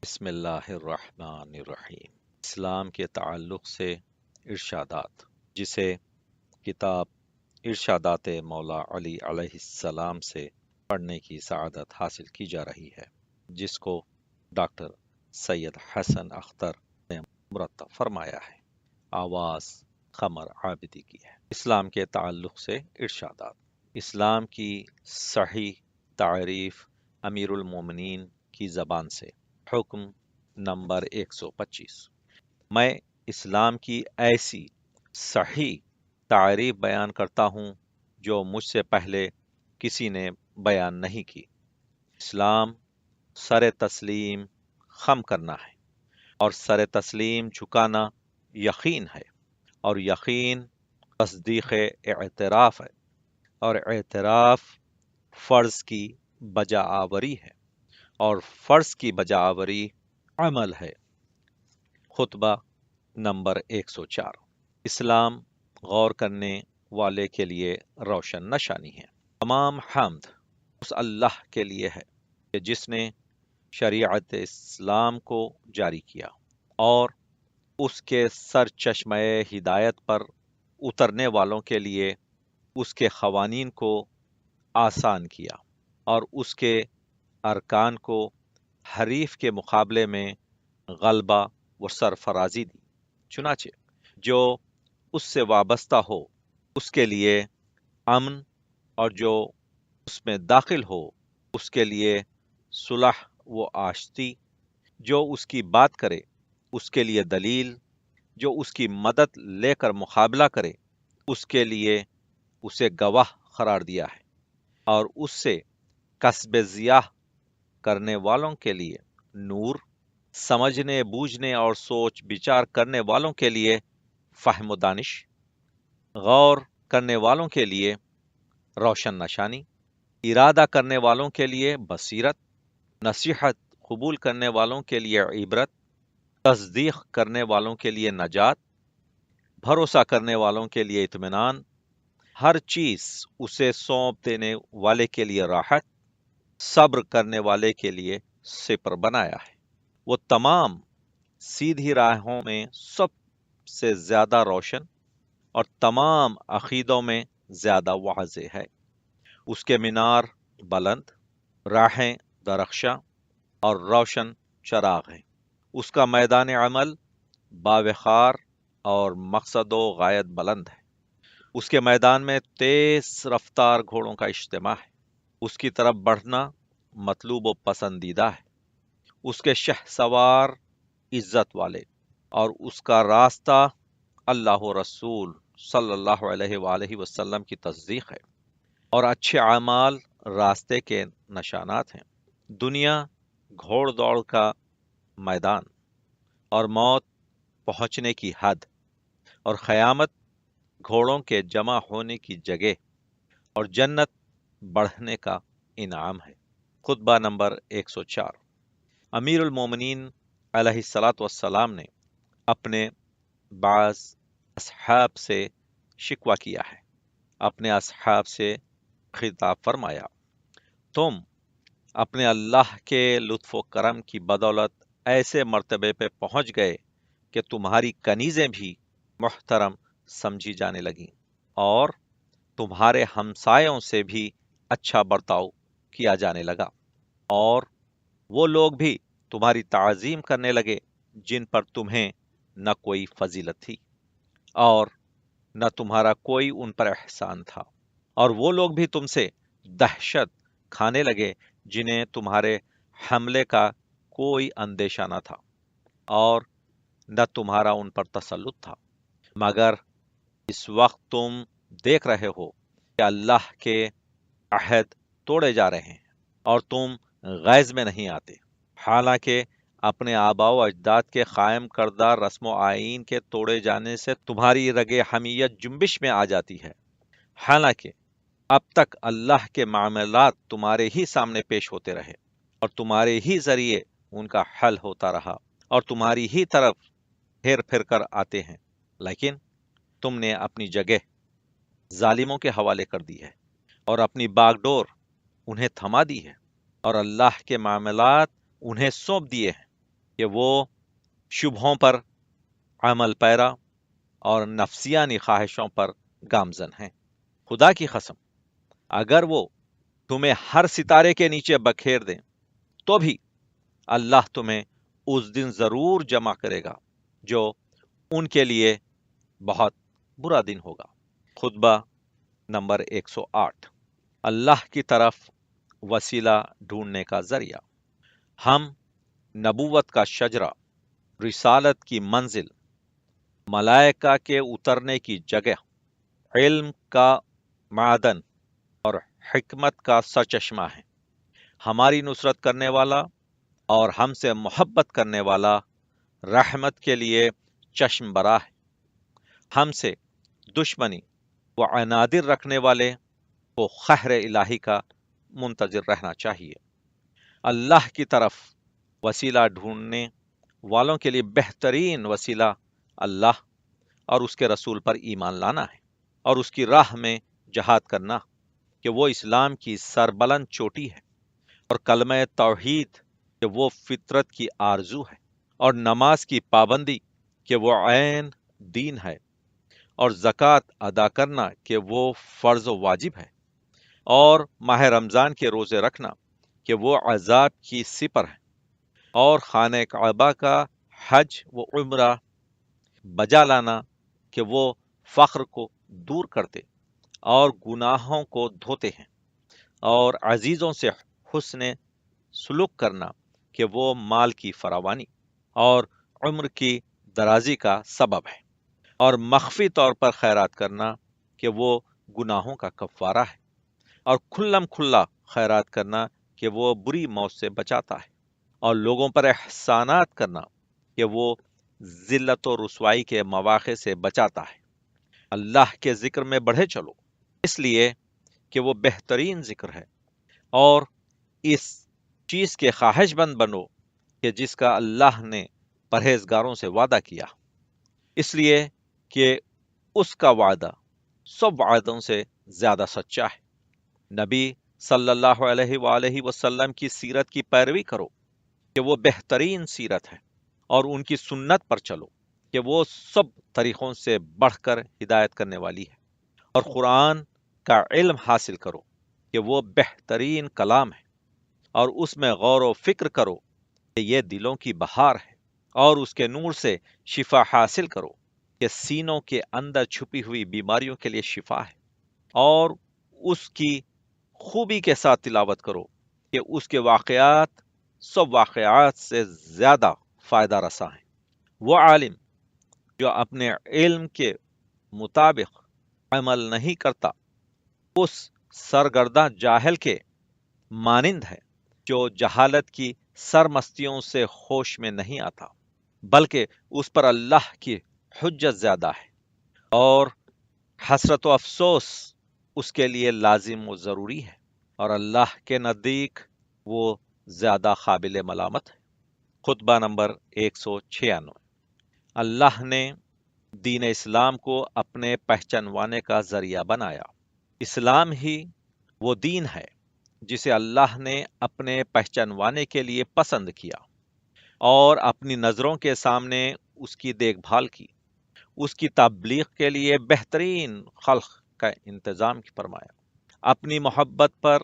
بسم اللہ الرحمن الرحیم۔ اسلام کے تعلق سے ارشادات، جسے کتاب ارشادات مولا علی علیہ السلام سے پڑھنے کی سعادت حاصل کی جا رہی ہے، جس کو ڈاکٹر سید حسن اختر نے مرتب فرمایا ہے۔ آواز قمر عابدی کی ہے۔ اسلام کے تعلق سے ارشادات۔ اسلام کی صحیح تعریف امیر المومنین کی زبان سے۔ حکم نمبر 125۔ میں اسلام کی ایسی صحیح تعریف بیان کرتا ہوں جو مجھ سے پہلے کسی نے بیان نہیں کی۔ اسلام سر تسلیم خم کرنا ہے، اور سر تسلیم جھکانا یقین ہے، اور یقین تصدیق اعتراف ہے، اور اعتراف فرض کی بجا آوری ہے، اور فرض کی بجا آوری عمل ہے۔ خطبہ نمبر 104۔ اسلام غور کرنے والے کے لیے روشن نشانی ہے۔ تمام حمد اس اللہ کے لیے ہے کہ جس نے شریعت اسلام کو جاری کیا اور اس کے سر چشمہ ہدایت پر اترنے والوں کے لیے اس کے قوانین کو آسان کیا، اور اس کے ارکان کو حریف کے مقابلے میں غلبہ و سرفرازی دی۔ چنانچہ جو اس سے وابستہ ہو اس کے لیے امن، اور جو اس میں داخل ہو اس کے لیے صلح و آشتی، جو اس کی بات کرے اس کے لیے دلیل، جو اس کی مدد لے کر مقابلہ کرے اس کے لیے اسے گواہ قرار دیا ہے، اور اس سے کسب ضیاء کرنے والوں کے لیے نور، سمجھنے بوجھنے اور سوچ بچار کرنے والوں کے لیے فہم و دانش، غور کرنے والوں کے لیے روشن نشانی، ارادہ کرنے والوں کے لیے بصیرت، نصیحت قبول کرنے والوں کے لیے عبرت، تصدیق کرنے والوں کے لیے نجات، بھروسہ کرنے والوں کے لیے اطمینان، ہر چیز اسے سونپ دینے والے کے لیے راحت، صبر کرنے والے کے لیے سپر بنایا ہے۔ وہ تمام سیدھی راہوں میں سب سے زیادہ روشن اور تمام عقیدوں میں زیادہ واضح ہے۔ اس کے مینار بلند، راہیں درخشاں اور روشن چراغ ہیں۔ اس کا میدان عمل باوقار اور مقصد و غایت بلند ہے۔ اس کے میدان میں تیز رفتار گھوڑوں کا اجتماع ہے۔ اس کی طرف بڑھنا مطلوب و پسندیدہ ہے۔ اس کے شہ سوار عزت والے، اور اس کا راستہ اللہ و رسول صلی اللہ علیہ وآلہ وسلم کی تصدیق ہے، اور اچھے اعمال راستے کے نشانات ہیں۔ دنیا گھوڑ دوڑ کا میدان، اور موت پہنچنے کی حد، اور قیامت گھوڑوں کے جمع ہونے کی جگہ، اور جنت بڑھنے کا انعام ہے۔ خطبہ نمبر 104۔ امیر المومنین علیہ الصلاۃ والسلام نے اپنے بعض اصحاب سے شکوہ کیا ہے۔ اپنے اصحاب سے خطاب فرمایا: تم اپنے اللہ کے لطف و کرم کی بدولت ایسے مرتبے پہ پہنچ گئے کہ تمہاری کنیزیں بھی محترم سمجھی جانے لگیں، اور تمہارے ہمسایوں سے بھی اچھا برتاؤ کیا جانے لگا، اور وہ لوگ بھی تمہاری تعظیم کرنے لگے جن پر تمہیں نہ کوئی فضیلت تھی اور نہ تمہارا کوئی ان پر احسان تھا، اور وہ لوگ بھی تم سے دہشت کھانے لگے جنہیں تمہارے حملے کا کوئی اندیشہ نہ تھا اور نہ تمہارا ان پر تسلط تھا، مگر اس وقت تم دیکھ رہے ہو کہ اللہ کے عہد توڑے جا رہے ہیں اور تم غیظ میں نہیں آتے، حالانکہ اپنے آباء و اجداد کے قائم کردہ رسم و آئین کے توڑے جانے سے تمہاری رگ حمیت جنبش میں آ جاتی ہے، حالانکہ اب تک اللہ کے معاملات تمہارے ہی سامنے پیش ہوتے رہے اور تمہارے ہی ذریعے ان کا حل ہوتا رہا اور تمہاری ہی طرف پھیر پھر کر آتے ہیں، لیکن تم نے اپنی جگہ ظالموں کے حوالے کر دی ہے اور اپنی باغ ڈور انہیں تھما دی ہے، اور اللہ کے معاملات انہیں سونپ دیے ہیں، کہ وہ شبہوں پر عمل پیرا اور نفسیانی خواہشوں پر گامزن ہیں۔ خدا کی قسم، اگر وہ تمہیں ہر ستارے کے نیچے بکھیر دیں تو بھی اللہ تمہیں اس دن ضرور جمع کرے گا جو ان کے لیے بہت برا دن ہوگا۔ خطبہ نمبر 108، اللہ کی طرف وسیلہ ڈھونڈنے کا ذریعہ۔ ہم نبوت کا شجرہ، رسالت کی منزل، ملائکہ کے اترنے کی جگہ، علم کا معدن اور حکمت کا سرچشمہ ہیں۔ ہماری نصرت کرنے والا اور ہم سے محبت کرنے والا رحمت کے لیے چشم برا ہے۔ ہم سے دشمنی و عنادر رکھنے والے کو قہر الہی کا منتظر رہنا چاہیے۔ اللہ کی طرف وسیلہ ڈھونڈنے والوں کے لیے بہترین وسیلہ اللہ اور اس کے رسول پر ایمان لانا ہے اور اس کی راہ میں جہاد کرنا کہ وہ اسلام کی سربلند چوٹی ہے، اور کلمہ توحید کہ وہ فطرت کی آرزو ہے، اور نماز کی پابندی کہ وہ عین دین ہے، اور زکوٰۃ ادا کرنا کہ وہ فرض و واجب ہے، اور ماہ رمضان کے روزے رکھنا کہ وہ عذاب کی سپر ہے، اور خانہ کعبہ کا حج و عمرہ بجا لانا کہ وہ فخر کو دور کرتے اور گناہوں کو دھوتے ہیں، اور عزیزوں سے حسن سلوک کرنا کہ وہ مال کی فراوانی اور عمر کی درازی کا سبب ہے، اور مخفی طور پر خیرات کرنا کہ وہ گناہوں کا کفارہ ہے، اور کھلم کھلا خیرات کرنا کہ وہ بری موت سے بچاتا ہے، اور لوگوں پر احسانات کرنا کہ وہ ذلت و رسوائی کے مواقع سے بچاتا ہے۔ اللہ کے ذکر میں بڑھے چلو، اس لیے کہ وہ بہترین ذکر ہے، اور اس چیز کے خواہش مند بنو کہ جس کا اللہ نے پرہیزگاروں سے وعدہ کیا، اس لیے کہ اس کا وعدہ سب وعدوں سے زیادہ سچا ہے۔ نبی صلی اللہ علیہ وآلہ وسلم کی سیرت کی پیروی کرو کہ وہ بہترین سیرت ہے، اور ان کی سنت پر چلو کہ وہ سب طریقوں سے بڑھ کر ہدایت کرنے والی ہے، اور قرآن کا علم حاصل کرو کہ وہ بہترین کلام ہے، اور اس میں غور و فکر کرو کہ یہ دلوں کی بہار ہے، اور اس کے نور سے شفا حاصل کرو کہ سینوں کے اندر چھپی ہوئی بیماریوں کے لیے شفا ہے، اور اس کی خوبی کے ساتھ تلاوت کرو کہ اس کے واقعات سب واقعات سے زیادہ فائدہ رساں ہیں۔ وہ عالم جو اپنے علم کے مطابق عمل نہیں کرتا، اس سرگرداں جاہل کے مانند ہے جو جہالت کی سرمستیوں سے ہوش میں نہیں آتا، بلکہ اس پر اللہ کی حجت زیادہ ہے، اور حسرت و افسوس اس کے لیے لازم و ضروری ہے، اور اللہ کے نزدیک وہ زیادہ قابل ملامت ہے۔ خطبہ نمبر 196، اللہ نے دین اسلام کو اپنے پہچانوانے کا ذریعہ بنایا۔ اسلام ہی وہ دین ہے جسے اللہ نے اپنے پہچانوانے کے لیے پسند کیا، اور اپنی نظروں کے سامنے اس کی دیکھ بھال کی، اس کی تبلیغ کے لیے بہترین خلق کا انتظام فرمایا، اپنی محبت پر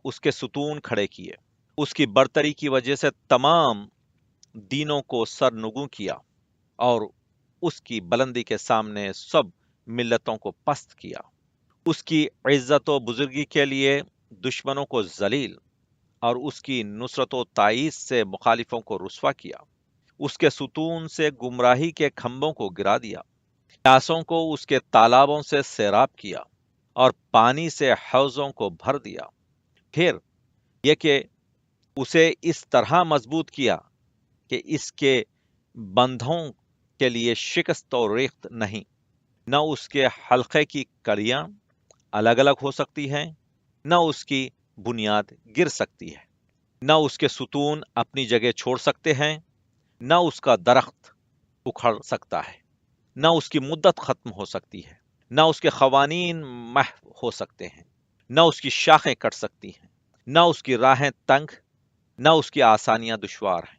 اس کے ستون کھڑے کیے، اس کی برتری کی وجہ سے تمام دینوں کو سرنگوں کیا، اور اس کی بلندی کے سامنے سب ملتوں کو پست کیا، اس کی عزت و بزرگی کے لیے دشمنوں کو ذلیل، اور اس کی نصرت و تائید سے مخالفوں کو رسوا کیا، اس کے ستون سے گمراہی کے کھمبوں کو گرا دیا، پیاسوں کو اس کے تالابوں سے سیراب کیا، اور پانی سے حوضوں کو بھر دیا۔ پھر یہ کہ اسے اس طرح مضبوط کیا کہ اس کے بندھوں کے لیے شکست و ریخت نہیں، نہ اس کے حلقے کی کڑیاں الگ الگ ہو سکتی ہیں، نہ اس کی بنیاد گر سکتی ہے، نہ اس کے ستون اپنی جگہ چھوڑ سکتے ہیں، نہ اس کا درخت اکھڑ سکتا ہے، نہ اس کی مدت ختم ہو سکتی ہے، نہ اس کے قوانین محو ہو سکتے ہیں، نہ اس کی شاخیں کٹ سکتی ہیں، نہ اس کی راہیں تنگ، نہ اس کی آسانیاں دشوار ہیں،